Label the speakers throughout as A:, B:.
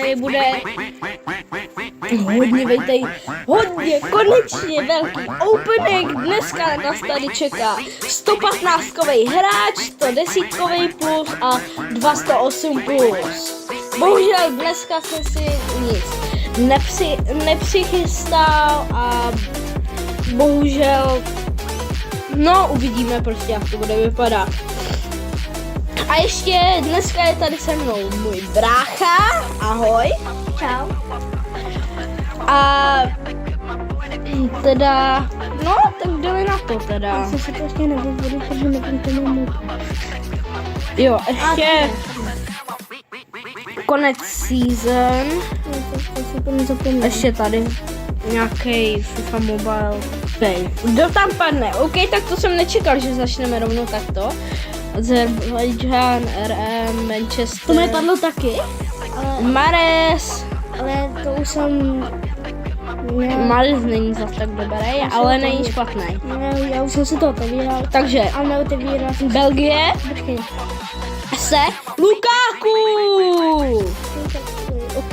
A: tady bude hodně, vejtej, hodně, konečně velký opening. Dneska nás tady čeká 115kový hráč, 110kový plus a 208 plus. Bohužel dneska jsem si nic nepřichystal a bohužel, no uvidíme prostě, jak to bude vypadat. A ještě dneska je tady se mnou můj brácha, ahoj.
B: Čau.
A: A teda, no tak jdeme na to teda.
B: Já jsem si prostě nevyvodu, protože nevím, to mám.
A: Jo, ještě konec season. Ještě tady nějaký FIFA Mobile Pay. Kdo tam padne? OK, tak to jsem nečekal, že začneme rovnou takto. Azerbajdžán, RM, Manchester.
B: To mi padlo taky,
A: Mares.
B: ale to už jsem...
A: Mares není zas tak dobrý, ale není špatný.
B: Já už jsem si to otevíral.
A: Takže
B: A neotevíral jsem
A: Belgie,
B: Počkej.
A: se Lukaku.
B: OK.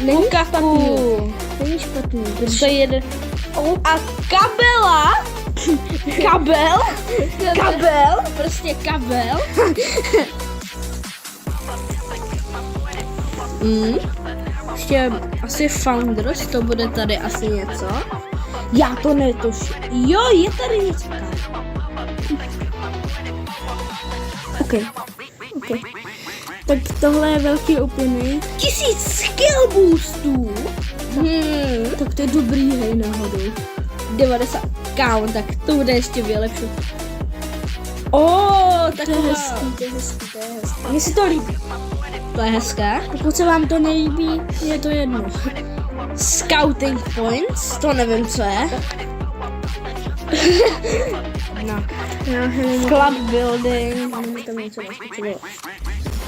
B: Není
A: Lukaku.
B: Není špatný.
A: To je jeden. A Kabela. Kabel, prostě kabel. Ještě asi Founders, to bude tady asi něco. Já to netuším. Jo, je tady něco.
B: OK. Tak tohle je velký opening.
A: 1000 skill boostů.
B: Tak to je dobrý, hej, náhodou.
A: 90. Kámo, tak to bude ještě vylepšit. Tak
B: To je hezký. Mně se to líbí.
A: To je hezké.
B: Pokud se vám to nelíbí, je to jedno.
A: Scouting points, to nevím, co je. No. Club building.
B: Máme tam něco naskočilo.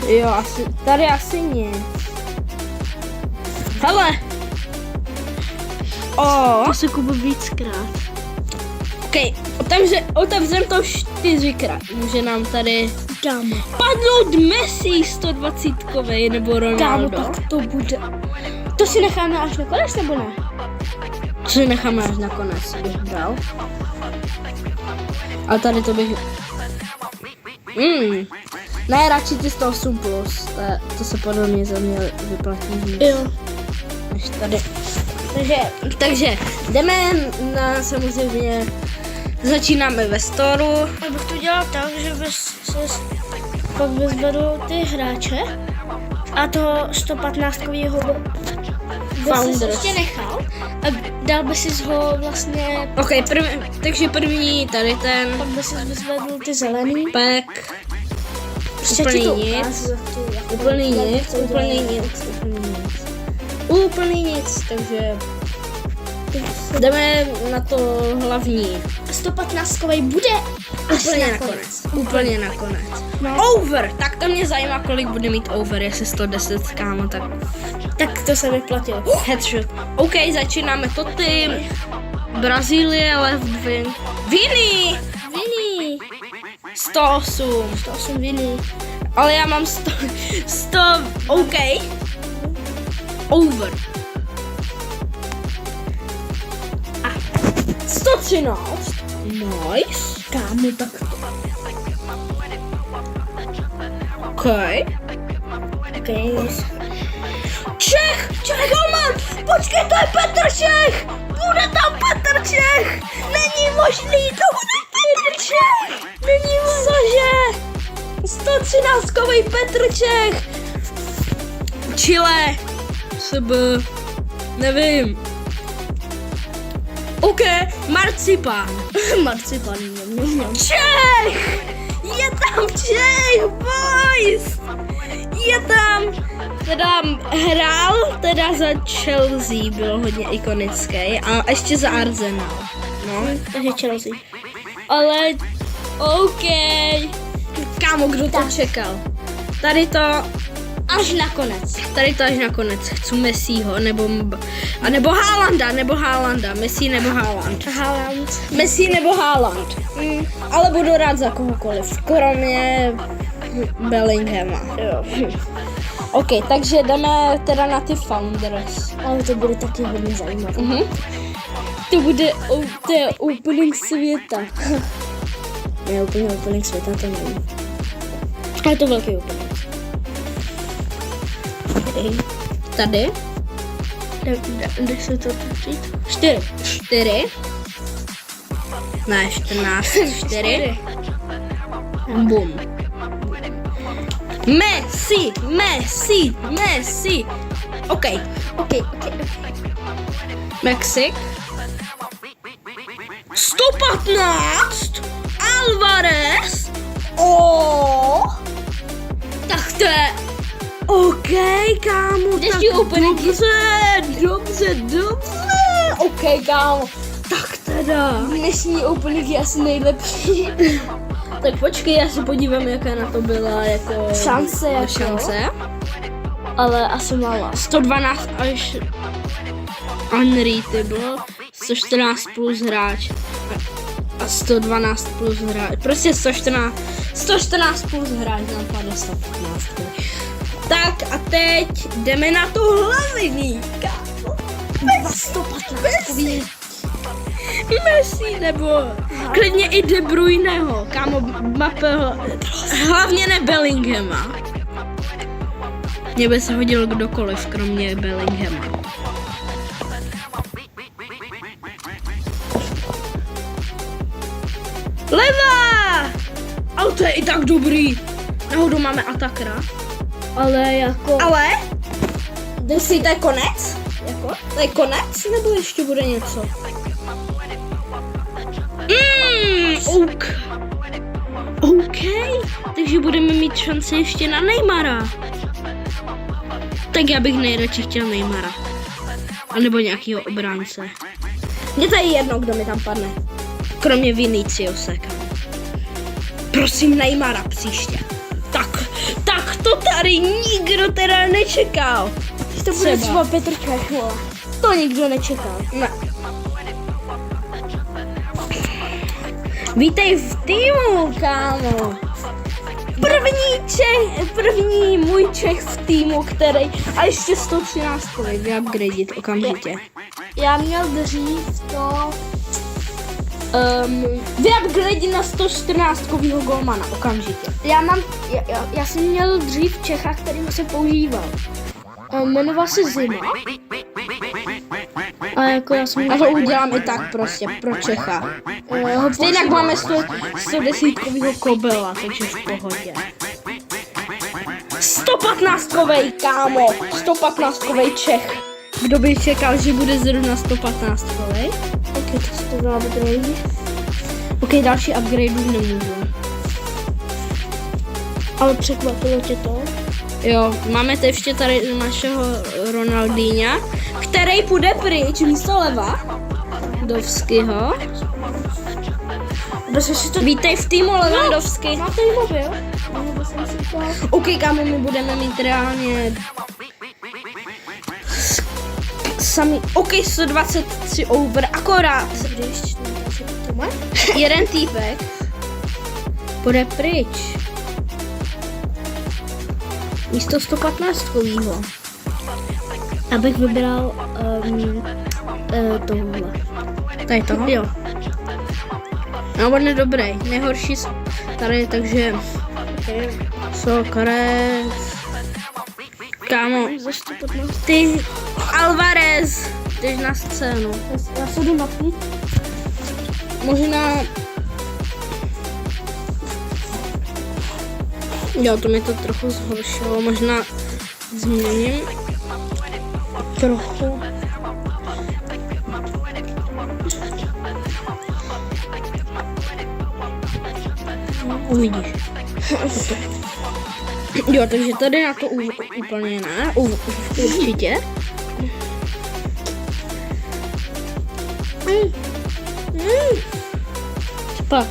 A: Jo, tady asi nic. Hele.
B: To se kupu víckrát.
A: OK, otevřem to 4krát. Může nám tady
B: Kámo.
A: padnout Messi 120kovej nebo
B: Kámo,
A: Ronaldo.
B: tak to bude. To si necháme až nakonec, nebo ne?
A: Co si necháme až nakonec, bych bral. A tady to bych... Ne, radši ty 108 plus. To se podle mě za mě vyplatí víc.
B: Jo.
A: Než tady. Takže jdeme na samozřejmě... Začínáme ve storu.
B: Já bych to dělal tak, že pak vyzvedu ty hráče a toho 115kovýho
A: Founders.
B: by si ještě nechal a dal by si ho vlastně,
A: OK, takže první tady ten
B: pak by si vyzvedl ty zelený.
A: pack.
B: Prostě
A: Úplný
B: ti to
A: nic.
B: ukážu, jak to- jak to
A: Úplný
B: udělat,
A: nic,
B: jak to
A: úplný
B: udělat.
A: nic, úplný nic, takže jdeme na to hlavní.
B: 115kový bude až
A: Úplně
B: nakonec.
A: Úplně nakonec.
B: No.
A: Over, tak to mě zajímá, kolik bude mít over, jestli 110, kámo, tak
B: Tak to se vyplatilo.
A: headshot. OK, začínáme to tým. Brazílie, left wing. Vini! 108.
B: 108 viny.
A: Ale já mám 100, OK. Over. 113. Nice.
B: Kámo, tak to.
A: OK.
B: Okay.
A: Čech, Roman, počkej, to je Petr Čech. Bude tam Petr Čech. Není možný, to bude Petr Čech. Není možný. Cože? 113kový Petr Čech. Chile. SB. Nevím. OK, Marcipán.
B: Marcipan.
A: Čech! Je tam Čech, boys! Je tam, teda hrál teda za Chelsea, byl hodně ikonický a ještě za Arsenal. No,
B: Takže Chelsea.
A: ale OK. Kámo, kdo to čekal? Tady to až nakonec. Chci Messiho, nebo Haalanda, Messi nebo Haaland. Messi nebo Haaland. Ale budu rád za kohokoliv, kromě Bellinghama.
B: Jo.
A: OK, takže jdeme teda na ty Founders.
B: Ale to bude taky hodně zajímavé.
A: To je opening světa.
B: Ne, úplně opening světa, to nevím. Ale to velký opening.
A: Tady.
B: Kde se to točit?
A: 4. Ne, 14. 4. Bum. Messi. OK. Mexik. 115. Alvarez. Tak to je... OK, kámo.
B: Dnešní opening.
A: Dobře. OK, kámo. Tak teda.
B: Dnešní opening je asi nejlepší.
A: Tak počkej, já se podívám, jaká na to byla jako... Šance.
B: Ale asi malá.
A: 112 až unrateable, 114 plus hráč a 112 plus hráč. Prostě 114 plus hráč nám padne 115. Tak a teď jdeme na to hlavní.
B: 115.
A: Messi nebo klidně i De Bruyneho, kámo, Mbappého, hlavně ne Bellinghama. Mně by se hodil kdokoliv, kromě Bellinghama. Leva! Ale to je i tak dobrý. Nahoru máme atakera.
B: Ale jako...
A: Ale? Myslíte, to je konec? Jako? To je konec? Nebo ještě bude něco? OK. Takže budeme mít šanci ještě na Neymara. Tak já bych nejradši chtěl Neymara. A nebo nějakýho obránce. Mně to je jedno, kdo mi tam padne. Kromě Viniciuse. Prosím Neymara příště. Tak to tady nikdo teda nečekal.
B: To bude třeba Petr Čech, to nikdo nečekal.
A: Ne. Vítej v týmu, kámo. První můj Čech v týmu, který... A ještě 113 vyupgradit okamžitě.
B: Já měl dřív to...
A: Vyupgradit na 114 golmana okamžitě.
B: Já jsem měl dřív Čecha, kterým se používal. Jmenoval se Zima. A jako já jsem...
A: A to udělám i tak prostě pro Čecha. Stejně máme 110 Kobela, takže v pohodě. 115kovej, kámo! 115kovej Čech. Kdo by čekal, že bude zrovna 115kovej?
B: Ok, to se to dá upgrade.
A: Ok, další upgrade nemůžu.
B: Ale překvapilo tě to?
A: Jo, máme teď ještě tady našeho Ronaldinha, který půjde pryč místo Lewandowskiho. Vítej v týmu Lewandowski.
B: Má tady mobil?
A: OK, kámo, my budeme mít reálně sami, OK, 123 over, akorát. Jeden týpek půjde pryč. Místo 115kovýho.
B: Abych vybral tohle.
A: Tady toho?
B: Jo.
A: No, on je dobrý. Nejhorší tady, takže... Sokares. Kámo, ty Alvarez, jdeš na scénu.
B: Já se jdu napít.
A: Možná... Jo, to mi to trochu zhoršilo, možná změním trochu. Uvidíš. Jo, takže tady na to úplně ne, určitě. Pak.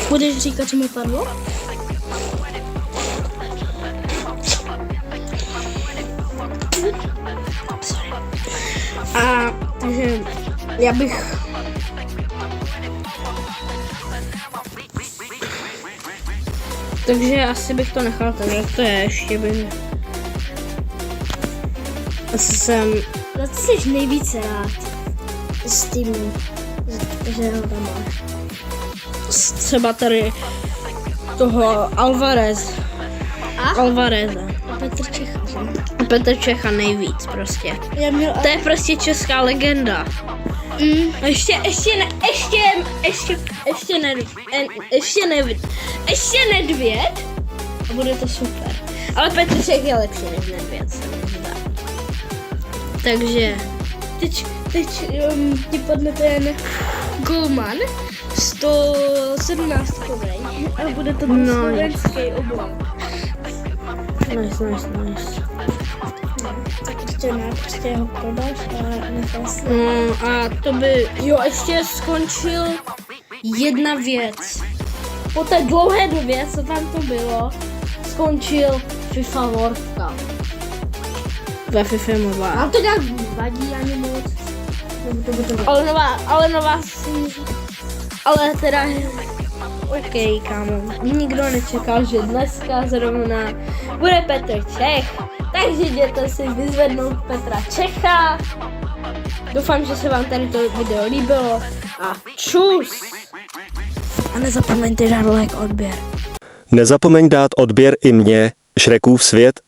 B: Budeš říkat, co mi padlo?
A: A takže já bych... Takže asi bych to nechal tak, jak to je, ještě bych... Asi jsem...
B: Na co jsi nejvíce rád z týmu, že ho tam máš?
A: Třeba tady toho Alvareza.
B: A Petr Čecha, že?
A: Petr Čecha nejvíc prostě.
B: Já měl...
A: To je prostě česká legenda. Ještě Nedvěd a bude to super. Ale Petr Čech je lepší než Nedvěd, se mi zdá. Takže
B: Teď ti padne ten golman 117 a bude to ten slovenský oblak.
A: Nice.
B: Tak prostě ho prodáš a nechal si.
A: A to by, ještě skončil jedna věc. Po té dlouhé době, co tam to bylo, skončil FIFA World Cup. Ve FIFA Mobile.
B: Nám to nějak vadí ani moc.
A: Ale teda, ok, kámo, nikdo nečekal, že dneska zrovna bude Petr Čech, takže jděte si vyzvednout Petra Čecha. Doufám, že se vám tady to video líbilo a čus! A nezapomeňte dát like, odběr.
C: Nezapomeň dát odběr i mě, Šrekův svět,